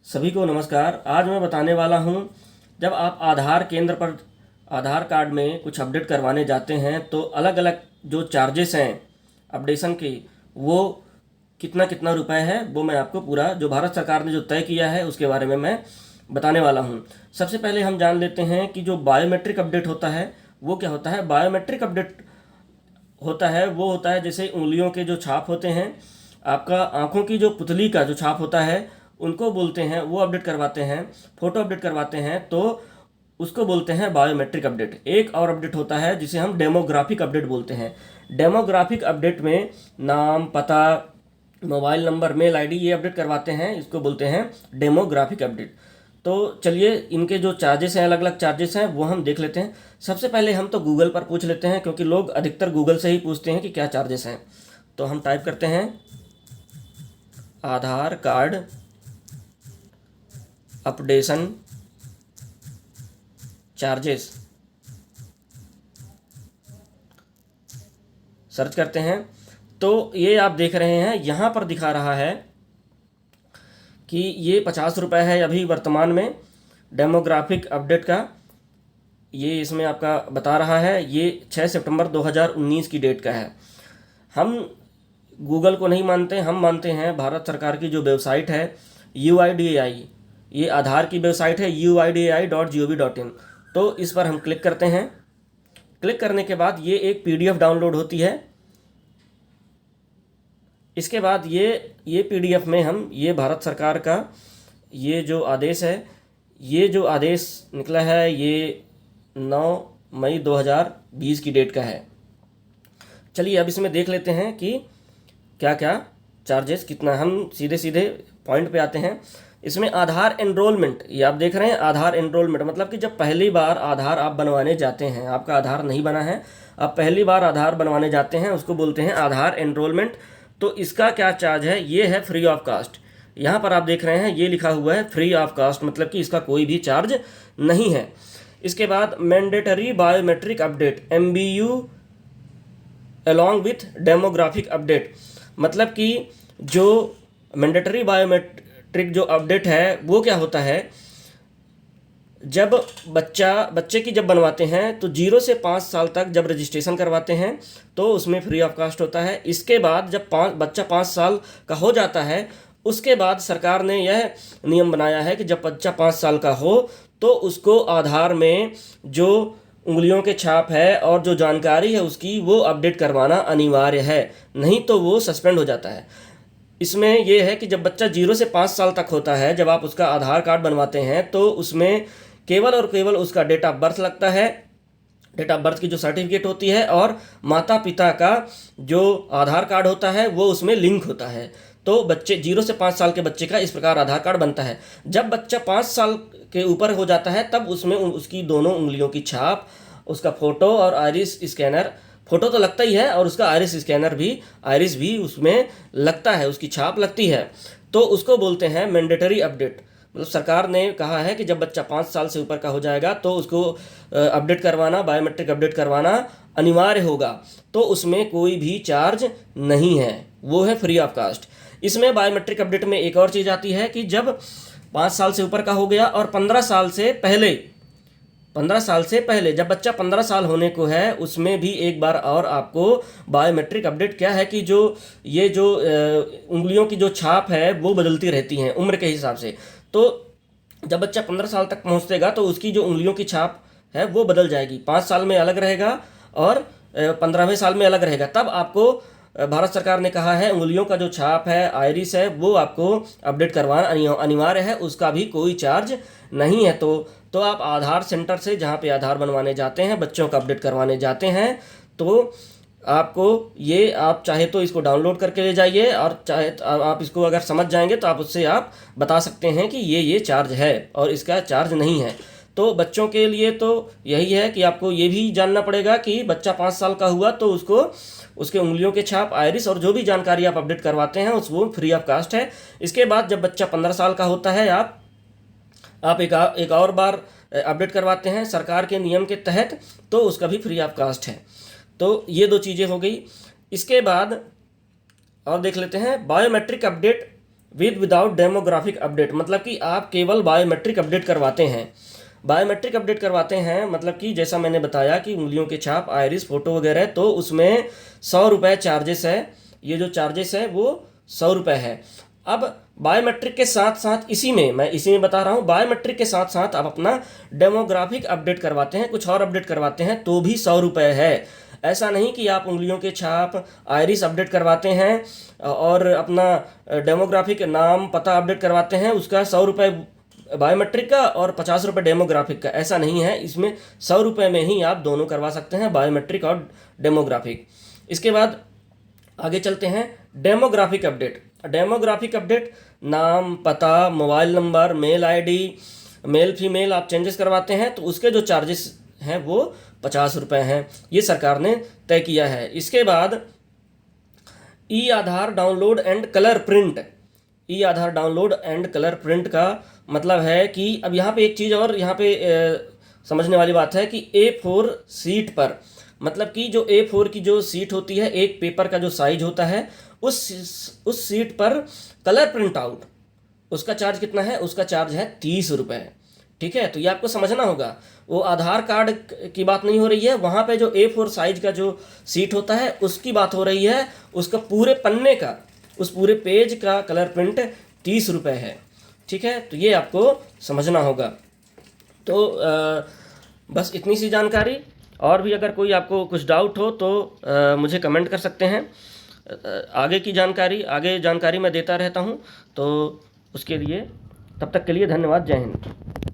सभी को नमस्कार। आज मैं बताने वाला हूँ, जब आप आधार केंद्र पर आधार कार्ड में कुछ अपडेट करवाने जाते हैं तो अलग अलग जो चार्जेस हैं अपडेशन के, वो कितना कितना रुपए है, वो मैं आपको पूरा जो भारत सरकार ने जो तय किया है उसके बारे में मैं बताने वाला हूँ। सबसे पहले हम जान लेते हैं कि जो बायोमेट्रिक अपडेट होता है वो क्या होता है। बायोमेट्रिक अपडेट होता है वो होता है जैसे उंगलियों के जो छाप होते हैं, आपका आंखों की जो पुतली का जो छाप होता है उनको बोलते हैं, वो अपडेट करवाते हैं। फोटो अपडेट करवाते हैं तो उसको बोलते हैं बायोमेट्रिक अपडेट। एक और अपडेट होता है जिसे हम डेमोग्राफिक अपडेट बोलते हैं। डेमोग्राफिक अपडेट में नाम, पता, मोबाइल नंबर, मेल आईडी ये अपडेट करवाते हैं, इसको बोलते हैं डेमोग्राफिक अपडेट। तो चलिए इनके जो चार्जेस हैं, अलग अलग चार्जेस हैं, वो हम देख लेते हैं। सबसे पहले हम तो गूगल पर पूछ लेते हैं, क्योंकि लोग अधिकतर गूगल से ही पूछते हैं कि क्या चार्जेस हैं। तो हम टाइप करते हैं आधार कार्ड अपडेशन चार्जेस, सर्च करते हैं तो ये आप देख रहे हैं यहाँ पर दिखा रहा है कि ये 50 रुपये है अभी वर्तमान में डेमोग्राफिक अपडेट का। ये इसमें आपका बता रहा है, ये 6 सितंबर 2019 की डेट का है। हम गूगल को नहीं मानते, हम मानते हैं भारत सरकार की जो वेबसाइट है UIDAI, ये आधार की वेबसाइट है uidai.gov.in। तो इस पर हम क्लिक करते हैं। क्लिक करने के बाद ये एक PDF डाउनलोड होती है। इसके बाद ये PDF में हम ये भारत सरकार का ये जो आदेश है, ये जो आदेश निकला है ये 9 मई 2020 की डेट का है। चलिए अब इसमें देख लेते हैं कि क्या क्या चार्जेस कितना। हम सीधे सीधे पॉइंट पे आते हैं। इसमें आधार एनरोलमेंट, ये आप देख रहे हैं आधार एनरोलमेंट, मतलब कि जब पहली बार आधार आप बनवाने जाते हैं, आपका आधार नहीं बना है, आप पहली बार आधार बनवाने जाते हैं, उसको बोलते हैं आधार एनरोलमेंट। तो इसका क्या चार्ज है, ये है फ्री ऑफ कास्ट। यहाँ पर आप देख रहे हैं ये लिखा हुआ है फ्री ऑफ कास्ट, मतलब कि इसका कोई भी चार्ज नहीं है। इसके बाद mandatory biometric update MBU along with demographic update, मतलब कि जो मैंडेटरी बायोमेट्रिक जो अपडेट है वो क्या होता है, जब बच्चे की जब बनवाते हैं तो 0 से 5 साल तक जब रजिस्ट्रेशन करवाते हैं तो उसमें फ्री ऑफ कास्ट होता है। इसके बाद जब बच्चा 5 साल का हो जाता है, उसके बाद सरकार ने यह नियम बनाया है कि जब बच्चा 5 साल का हो तो उसको आधार में जो उंगलियों के छाप है और जो जानकारी है उसकी, वो अपडेट करवाना अनिवार्य है, नहीं तो वो सस्पेंड हो जाता है। इसमें यह है कि जब बच्चा 0 से 5 साल तक होता है, जब आप उसका आधार कार्ड बनवाते हैं तो उसमें केवल और केवल उसका डेट ऑफ बर्थ लगता है, डेट ऑफ बर्थ की जो सर्टिफिकेट होती है, और माता पिता का जो आधार कार्ड होता है वो उसमें लिंक होता है। तो बच्चे 0 से 5 साल के बच्चे का इस प्रकार आधार कार्ड बनता है। जब बच्चा 5 साल के ऊपर हो जाता है तब उसमें उसकी दोनों उंगलियों की छाप, उसका फ़ोटो और आइरिस स्कैनर, फ़ोटो तो लगता ही है और उसका आइरिस स्कैनर भी, आइरिस भी उसमें लगता है, उसकी छाप लगती है। तो उसको बोलते हैं मैंडेटरी अपडेट। मतलब सरकार ने कहा है कि जब बच्चा 5 साल से ऊपर का हो जाएगा तो उसको अपडेट करवाना, बायोमेट्रिक अपडेट करवाना अनिवार्य होगा। तो उसमें कोई भी चार्ज नहीं है, वो है फ्री ऑफ कास्ट। इसमें बायोमेट्रिक अपडेट में एक और चीज़ आती है कि जब 5 साल से ऊपर का हो गया और 15 साल से पहले, 15 साल से पहले जब बच्चा 15 साल होने को है, उसमें भी एक बार और आपको बायोमेट्रिक अपडेट क्या है कि जो ये जो उंगलियों की जो छाप है वो बदलती रहती हैं उम्र के हिसाब से। तो जब बच्चा 15 साल तक पहुंचेगा तो उसकी जो उंगलियों की छाप है वो बदल जाएगी, 5 साल में अलग रहेगा और 15वें साल में अलग रहेगा। तब आपको भारत सरकार ने कहा है उंगलियों का जो छाप है, आइरिस है, वो आपको अपडेट करवाना अनिवार्य है, उसका भी कोई चार्ज नहीं है। तो आप आधार सेंटर से, जहाँ पे आधार बनवाने जाते हैं, बच्चों का अपडेट करवाने जाते हैं, तो आपको ये, आप चाहे तो इसको डाउनलोड करके ले जाइए, और चाहे आप इसको अगर समझ जाएंगे तो आप उससे आप बता सकते हैं कि ये चार्ज है और इसका चार्ज नहीं है। तो बच्चों के लिए तो यही है कि आपको ये भी जानना पड़ेगा कि बच्चा 5 साल का हुआ तो उसको उसके उंगलियों के छाप, आइरिस और जो भी जानकारी आप अपडेट करवाते हैं उस वो फ्री ऑफ कास्ट है। इसके बाद जब बच्चा 15 साल का होता है, आप एक और बार अपडेट करवाते हैं सरकार के नियम के तहत, तो उसका भी फ्री ऑफ कास्ट है। तो ये 2 चीज़ें हो गई। इसके बाद और देख लेते हैं biometric update with without demographic update, मतलब कि आप केवल बायोमेट्रिक अपडेट करवाते हैं। बायोमेट्रिक अपडेट करवाते हैं मतलब कि जैसा मैंने बताया कि उंगलियों के छाप, आइरिस, फोटो वगैरह, तो उसमें 100 रुपये चार्जेस है। ये जो चार्जेस है वो 100 रुपये है। अब बायोमेट्रिक के साथ साथ इसी में बता रहा हूँ, बायोमेट्रिक के साथ साथ आप अपना डेमोग्राफिक अपडेट करवाते हैं, कुछ और अपडेट करवाते हैं, तो भी 100 रुपये है। ऐसा नहीं कि आप उंगलियों के छाप, आइरिस अपडेट करवाते हैं और अपना डेमोग्राफिक नाम पता अपडेट करवाते हैं, उसका 100 रुपये बायोमेट्रिक का और 50 रुपये डेमोग्राफिक का। ऐसा नहीं है, इसमें 100 रुपये में ही आप दोनों करवा सकते हैं, बायोमेट्रिक और डेमोग्राफिक। इसके बाद आगे चलते हैं, डेमोग्राफिक अपडेट। डेमोग्राफिक अपडेट नाम, पता, mobile number, mail ID, male female आप चेंजेस करवाते हैं तो उसके जो चार्जेस हैं वो 50 रुपये हैं। ये सरकार ने तय किया है। इसके बाद E Aadhaar download and colour print. E Aadhaar download and colour print का मतलब है कि अब यहाँ पे एक चीज़ और यहाँ पे समझने वाली बात है कि A4 सीट पर, मतलब कि जो A4 की जो सीट होती है, एक पेपर का जो साइज होता है, उस सीट पर कलर प्रिंट आउट, उसका चार्ज कितना है? उसका चार्ज है 30 रुपये। ठीक है, तो ये आपको समझना होगा। वो आधार कार्ड की बात नहीं हो रही है, वहाँ पे जो A4 साइज का जो सीट होता है उसकी बात हो रही है। उसका पूरे पन्ने का, उस पूरे पेज का कलर प्रिंट 30 रुपये है। ठीक है, तो ये आपको समझना होगा। तो बस इतनी सी जानकारी। और भी अगर कोई आपको कुछ डाउट हो तो मुझे कमेंट कर सकते हैं। आगे जानकारी मैं देता रहता हूँ, तो उसके लिए तब तक के लिए धन्यवाद। जय हिंद।